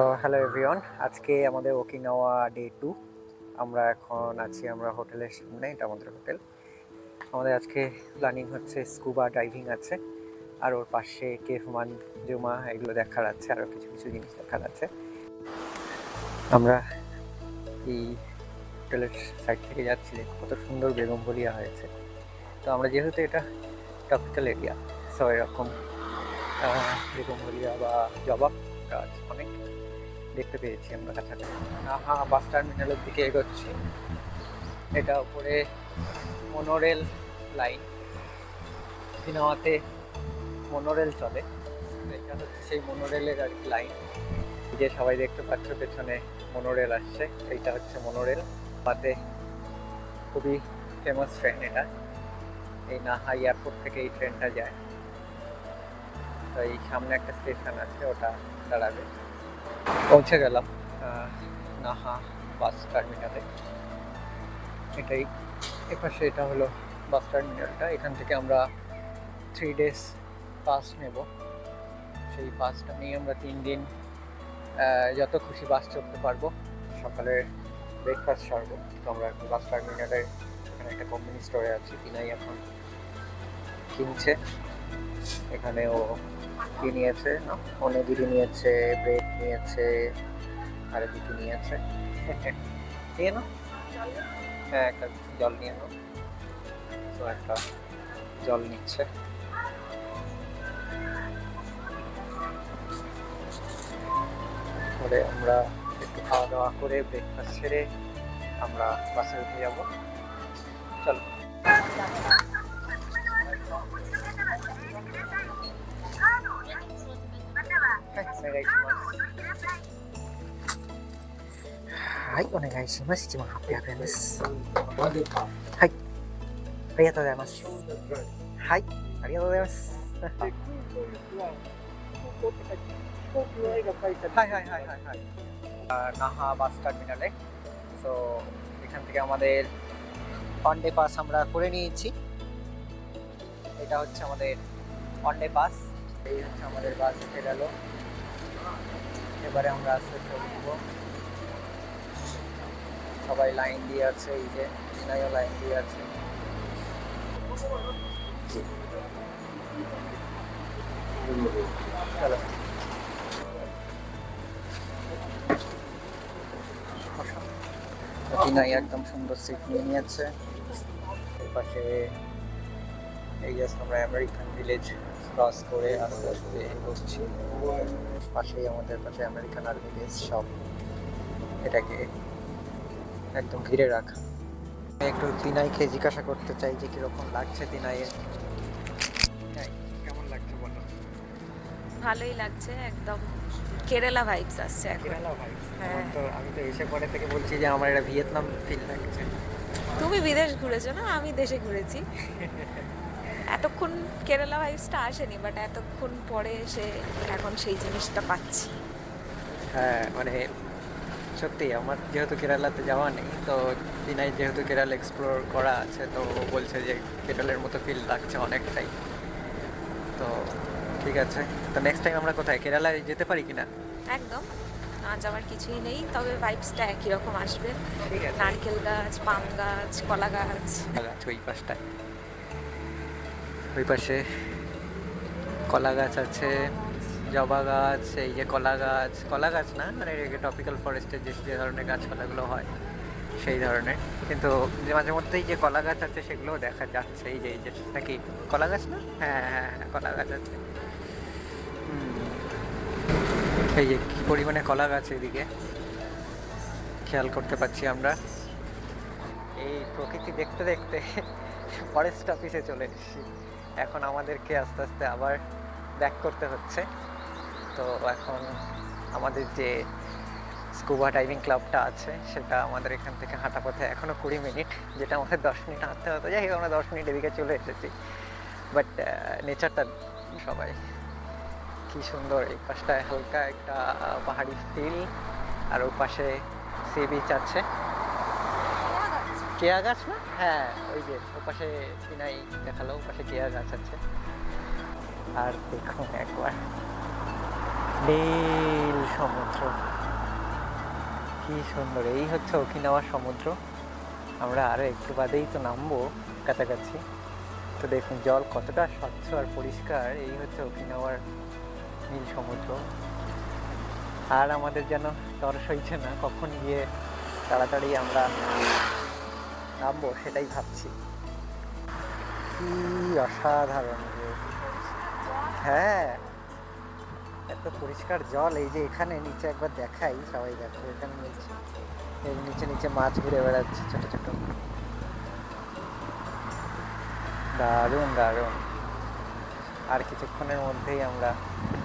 তো hello everyone, আজকে আমাদের ওকিনাওয়া ডে 2। আমরা এখন আছি আমরা হোটেলের সামনে, এটা আমাদের হোটেল। আমাদের আজকে প্ল্যানিং হচ্ছে স্কুবা ডাইভিং আছে, আর ওর পাশে কেভ মানজুমা এগুলো দেখার আছে, আরও কিছু কিছু জিনিস দেখার আছে। আমরা এই হোটেলের সাইড থেকে যাচ্ছি, কত সুন্দর বেগমবুলিয়া হয়েছে। তো আমরা যেহেতু এটা টপিক্যাল এরিয়া, সো এরকম বেগমবুলিয়া বা জবা গাছ অনেক দেখতে পেয়েছি আমরা কাছাকাছি। বাস টার্মিনালের দিকে এগোচ্ছি। এটা উপরে মনোরেল লাইন, ওকিনাওয়াতে মনোরেল চলে। এটা হচ্ছে সেই মনোরেলের আর কি লাইন, যে সবাই দেখতে পাচ্ছ পেছনে মনোরেল আসছে, এইটা হচ্ছে মনোরেল। পাতে খুবই ফেমাস ট্রেন এটা, এই নাহা এয়ারপোর্ট থেকে এই ট্রেনটা যায়। তো এই সামনে একটা স্টেশন আছে, ওটা দাঁড়াবে। পৌঁছে গেলাম নাহা বাস টার্মিনালে। এটাই এপাশে, এটা হলো বাস টার্মিনালটা। এখান থেকে আমরা 3 days পাস নেব। সেই পাসটা নিয়ে আমরা 3 দিন যত খুশি বাস চড়তে পারবো। সকালে ব্রেকফাস্ট সারবো। তো আমরা বাস টার্মিনালের এখানে একটা কম্বিনি স্টোরে আছি, কিনাই এখন কিনছে। এখানে ও কি নিয়েছে না, অনেকগুলি নিয়েছে, ব্রেড নিয়েছে, আর কিছু নিয়েছে। নিয়ে নাও, হ্যাঁ একটা জল নিয়ে নাও। তো একটা জল নিচ্ছে। পরে আমরা একটু খাওয়া দাওয়া করে ব্রেকফাস্ট সেরে আমরা বাসে উঠে যাব। চলো।はい、お願いします。1,800円です。はい、ありがとうございます。はい、ありがとうございます。はいはいはいはいはい。নাহা বাস টার্মিনালে। সো এখান থেকে আমাদের ওয়ান ডে পাস আমরা করে নিয়েছি। এটা হচ্ছে আমাদের ওয়ান ডে পাস। এই হচ্ছে আমাদের বাস এসে গেল। এবারে আমরা আস্তে আস্তে উঠবো। সবাই লাইন দিয়ে আছে, এই যে চিনাইও লাইন দিয়ে আছে। চলো। চিনাই একদম সুন্দর সিট নিয়ে নিয়েছে। এর পাশে এই যে আমরা আমেরিকান ভিলেজ ক্রস করে আস্তে আস্তে এগোচ্ছি। পাশেই আমাদের পাশে আমেরিকান আর্মি বেস সব, এটাকে একদম ঘিরে রাখা। একটু তিনাইকে জিজ্ঞাসা করতে চাই যে কিরকম লাগছে তিনাইয়ে। কেমন লাগছে বলো? ভালোই লাগছে, একদম কেরালা ভাইবস আসছে এখন। কেরালা ভাইবস? হ্যাঁ, তো আমি তো এসে পরে থেকে বলছি যে আমার এটা ভিয়েতনাম ফিল লাগছে। তুমি বিদেশ ঘুরেছো না, আমি দেশে ঘুরেছি। এতক্ষণ কেরালা ভাইবসটা আসেনি, বাট এতক্ষণ পরে এসে এখন সেই জিনিসটা পাচ্ছি। হ্যাঁ মানে সত্যি আমার যেহেতু কেরালাতে যাওয়া নেই, তো তিনাই যেহেতু কেরালা এক্সপ্লোর করা আছে, তো ও বলছে যে কেরালের মতো ফিল লাগছে অনেকটাই। তো ঠিক আছে, তো নেক্সট টাইম আমরা কোথায়, কেরালায় যেতে পারি কিনা? একদম, না যাওয়ার কিছুই নেই, তবে ভাইবসটা একই রকম আসবে। ঠিক আছে। নারকেল গাছ, পাম গাছ, কলা গাছ। গাছ ওই পাশটায়, ওই পাশে কলা গাছ আছে, জবা গাছ, এই যে কলা গাছ, কলা গাছ না মানে টপিক্যাল ফরেস্টের যে ধরনের গাছপালাগুলো হয় সেই ধরনের, কিন্তু যে মাঝে মধ্যেই যে কলা গাছ আছে সেগুলোও দেখা যাচ্ছে। এই যে নাকি কলা গাছ না, হ্যাঁ হ্যাঁ হ্যাঁ কলা গাছ আছে। এই যে কী পরিমাণে কলা গাছ এদিকে খেয়াল করতে পারছি আমরা। এই প্রকৃতি দেখতে দেখতে ফরেস্ট অফিসে চলে এসেছি। এখন আমাদেরকে আস্তে আস্তে আবার ব্যাক করতে হচ্ছে। তো এখন আমাদের যে স্কুবা ডাইভিং ক্লাবটা আছে সেটা আমাদের এখান থেকে হাঁটা পথে এখনও 20 মিনিট, যেটা আমাদের 10 মিনিট হাঁটতে হতো। যাই হোক আমরা 10 মিনিট এদিকে চলে এসেছি। বাট নেচারটা সবাই কি সুন্দর, এই পাশটায় হালকা একটা পাহাড়ি ফিল, আর ওর পাশে সি বিচ আছে। কেয়া গাছ না, হ্যাঁ ওই যে ও পাশে চিনাই দেখালো, ও পাশে কেয়া গাছ আছে। আর দেখুন একবার নীল সমুদ্র, কি সুন্দর। এই হচ্ছে ওকিনাওয়ার সমুদ্র। আমরা আরো একটু বাদেই তো নামবো কাছাকাছি। তো দেখুন জল কতটা স্বচ্ছ আর পরিষ্কার। এই হচ্ছে ওকিনাওয়ার নীল সমুদ্র। আর আমাদের যেন তরস হইছে না, কখন গিয়ে তাড়াতাড়ি আমরা নামবো সেটাই ভাবছি। কি অসাধারণ view। হ্যাঁ, এত পরিষ্কার জল। এই যে এখানে নিচে একবার দেখাই, সবাই দেখো এখানে নিচে, এর নিচে নিচে মাছ ঘুরে বেড়াচ্ছে ছোট ছোট। দারুণ দারুণ। আর কিছুক্ষণের মধ্যেই আমরা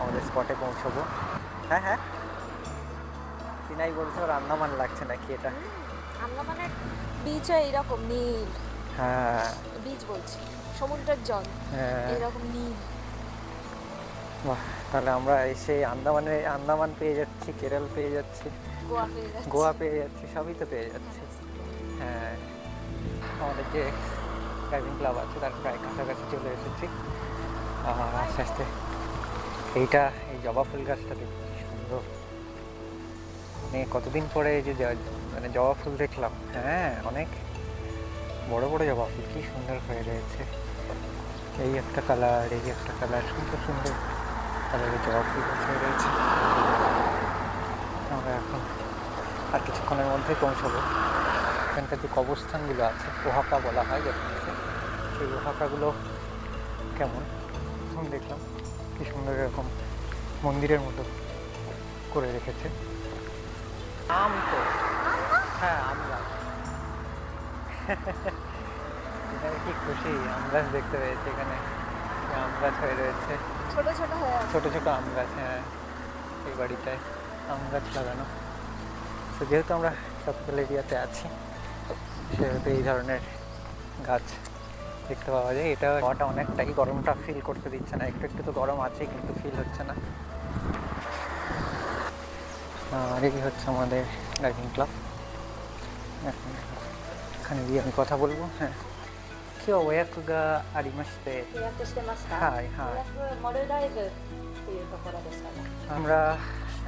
আমাদের স্পটে পৌঁছবো। হ্যাঁ হ্যাঁ, তিনাই বলছে ওর আন্দামান লাগছে নাকি এটা। আন্দামানের বিচও এইরকম নীল। হ্যাঁ বিচ বলছি, সমুদ্রের জল হ্যাঁ। এরকম নীল। বাহ, তাহলে আমরা এসে আন্দামান পেয়ে যাচ্ছি, কেরল পেয়ে যাচ্ছি, গোয়া পেয়ে যাচ্ছি। গোয়া পেয়ে যাচ্ছি, সবই তো পেয়ে যাচ্ছি। হ্যাঁ, আমাদের যে ড্রাইভিং ক্লাব আছে তার প্রায় কাছাকাছি চলে এসেছি। আস্তে আস্তে এই জবা ফুল গাছটা দেখুন কি সুন্দর। মানে কতদিন পরে এই যে মানে জবা ফুল দেখলাম। হ্যাঁ, অনেক বড় বড় জবা ফুল, কি সুন্দর হয়ে রয়েছে। এই একটা কালার, এই একটা কালার, সুন্দর সুন্দর কালারের জবা ফুল গাছ হয়ে রয়েছে। আমরা এখন আর কিছুক্ষণের মধ্যেই পৌঁছবো। এখানকার যে কবরস্থানগুলো আছে, ওহাকা বলা হয় জাপানিজে, সেই ওহাকাগুলো কেমন এখন দেখলাম, কি সুন্দর এরকম মন্দিরের মতো করে রেখেছে। আম তো, হ্যাঁ আম গাছ। এখানে কি খুশি, আম গাছ দেখতে পেয়েছে। এখানে আম গাছ হয়ে রয়েছে, ছোট ছোট হয়ে আছে। ছোট ছোট আম গাছ। হ্যাঁ, এই বাড়িটায় আম গাছ লাগানো। তো যেহেতু আমরা ট্রপিক্যাল এরিয়াতে আছি, সেহেতু এই ধরনের গাছ দেখতে পাওয়া যায়। এটা হাওয়াটা অনেকটাই, গরমটা ফিল করতে দিচ্ছে না। একটু একটু তো গরম আছে কিন্তু ফিল হচ্ছে না। আর এই হচ্ছে আমাদের ড্রাইভিং ক্লাব। এখানে গিয়ে আমি কথা বলবো। হ্যাঁ, কেউ ওয়াকুগা আরিমাশতে। 予約してますか？はいはい。予約モルライブっていうところですかね。আমরা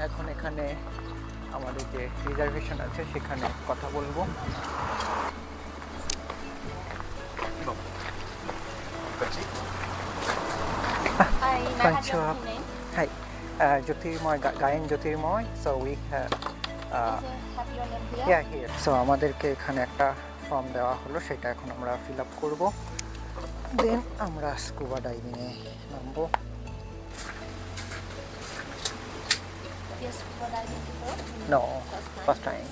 এখন এখানে আমাদের যে রিজার্ভেশন আছে সেখানে কথা বলবো। Hi, may I have your Konnichiwa. name? Hi, Jyotirmoy, Gayen Jyotirmoy. So we have Have your name here? Yeah here. So আমাদেরকে এখানে একটা ফর্ম দেওয়া হলো, সেটা এখন আমরা ফিল আপ করবো। দেন আমরা স্কুবা ডাইভিংয়ে নামবো। Yes, what I need to go. No, first time.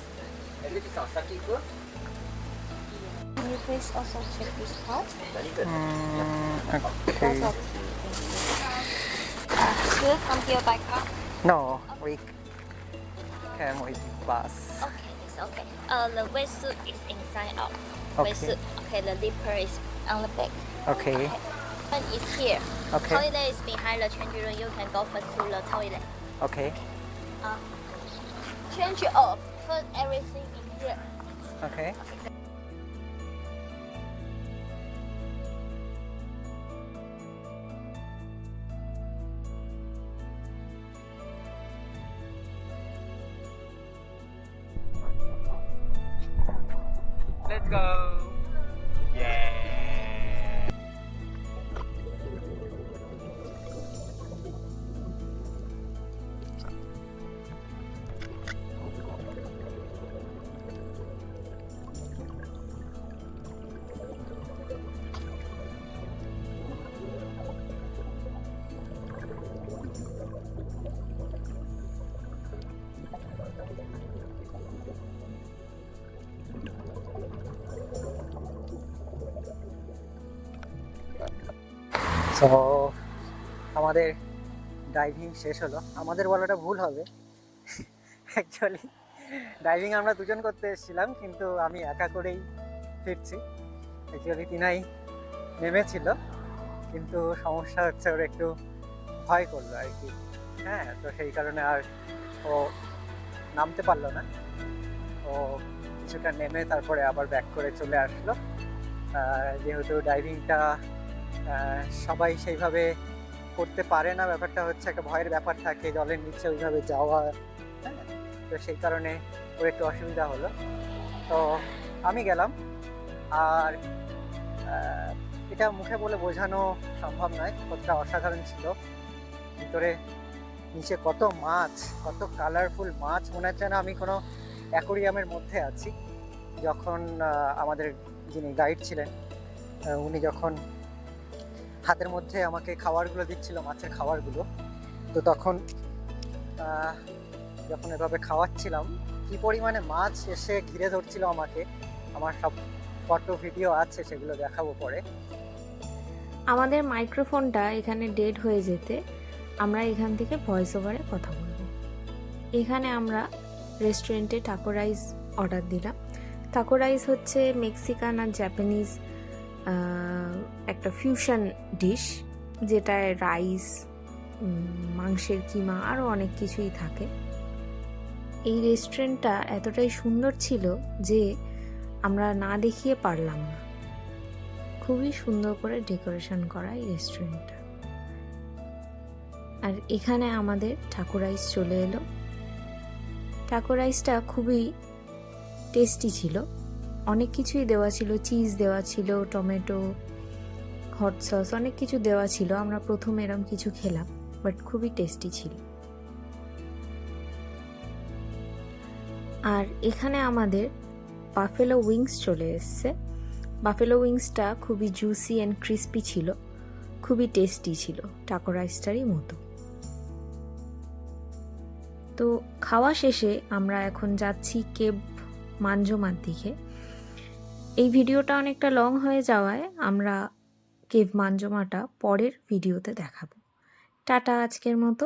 Can you please also check this part? Okay. That's okay. Good, come here by car. No, we came with bus. Okay, it's okay. The wetsuit is inside out. Okay. Wetsuit. Okay, the zipper is on the back. Okay One is here. Okay. Toilet is behind the change room. You can go first to the toilet. Okay Change off. Put everything in here. Okay. Let's go. Yeah. তো আমাদের diving শেষ হলো। আমাদের বলাটা ভুল হবে, actually diving আমরা দুজন করতে এসেছিলাম, কিন্তু আমি একা করেই ফিরছি। অ্যাকচুয়ালি তিনাই নেমেছিল, কিন্তু সমস্যা হচ্ছে ওর একটু ভয় করলো আর কি। হ্যাঁ, তো সেই কারণে আর ও নামতে পারলো না। ও কিছুটা নেমে তারপরে আবার ব্যাক করে চলে আসলো। যেহেতু ডাইভিংটা সবাই সেইভাবে করতে পারে না, ব্যাপারটা হচ্ছে একটা ভয়ের ব্যাপার থাকে জলের নিচে ওইভাবে যাওয়া, হ্যাঁ, তো সেই কারণে ওর একটু অসুবিধা হলো। তো আমি গেলাম। আর এটা মুখে বলে বোঝানো সম্ভব নয় কতটা অসাধারণ ছিল। ভিতরে নিচে কত মাছ, কত কালারফুল মাছ, মনে হচ্ছে না আমি কোনো অ্যাকোরিয়ামের মধ্যে আছি। যখন আমাদের যিনি গাইড ছিলেন উনি যখন হাতের মধ্যে আমাকে খাবারগুলো দিচ্ছিল, মাছের খাবারগুলো, তো তখন যখন এভাবে খাওয়াচ্ছিলাম কী পরিমাণে মাছ এসে ঘিরে ধরছিল আমাকে, আমার সব ফটো ভিডিও আছে, সেগুলো দেখাবো পরে। আমাদের মাইক্রোফোনটা এখানে ডেড হয়ে যেতে আমরা এখান থেকে ভয়েস ওভারে কথা বলবো। এখানে আমরা রেস্টুরেন্টে টাকো রাইস অর্ডার দিলাম। টাকো রাইস হচ্ছে মেক্সিকান আর জাপানিজ একটা ফিউশন ডিশ, যেটায় রাইস, মাংসের কিমা আরও অনেক কিছুই থাকে। এই রেস্টুরেন্টটা এতটাই সুন্দর ছিল যে আমরা না দেখিয়ে পারলাম না। খুবই সুন্দর করে ডেকোরেশন করা এই রেস্টুরেন্টটা। আর এখানে আমাদের টাকো রাইস চলে এলো। টাকো রাইসটা খুবই টেস্টি ছিল, অনেক কিছুই দেওয়া ছিল, চিজ দেওয়া ছিল, টমেটো, হট সস, অনেক কিছু দেওয়া ছিল। আমরা প্রথমে এরম কিছু খেলাম, বাট খুবই টেস্টি ছিল। আর এখানে আমাদের বাফেলো উইংস চলে এসছে। বাফেলো উইংসটা খুবই জুসি অ্যান্ড ক্রিস্পি ছিল, খুবই টেস্টি ছিল, টাকো রাইসটারই মতো। তো খাওয়া শেষে আমরা এখন যাচ্ছি কেভ মানজোমার দিকে। এই ভিডিওটা অনেকটা লং হয়ে যাওয়ায় আমরা কেভ মানজোমাটা পরের ভিডিওতে দেখাবো। টাটা আজকের মতো।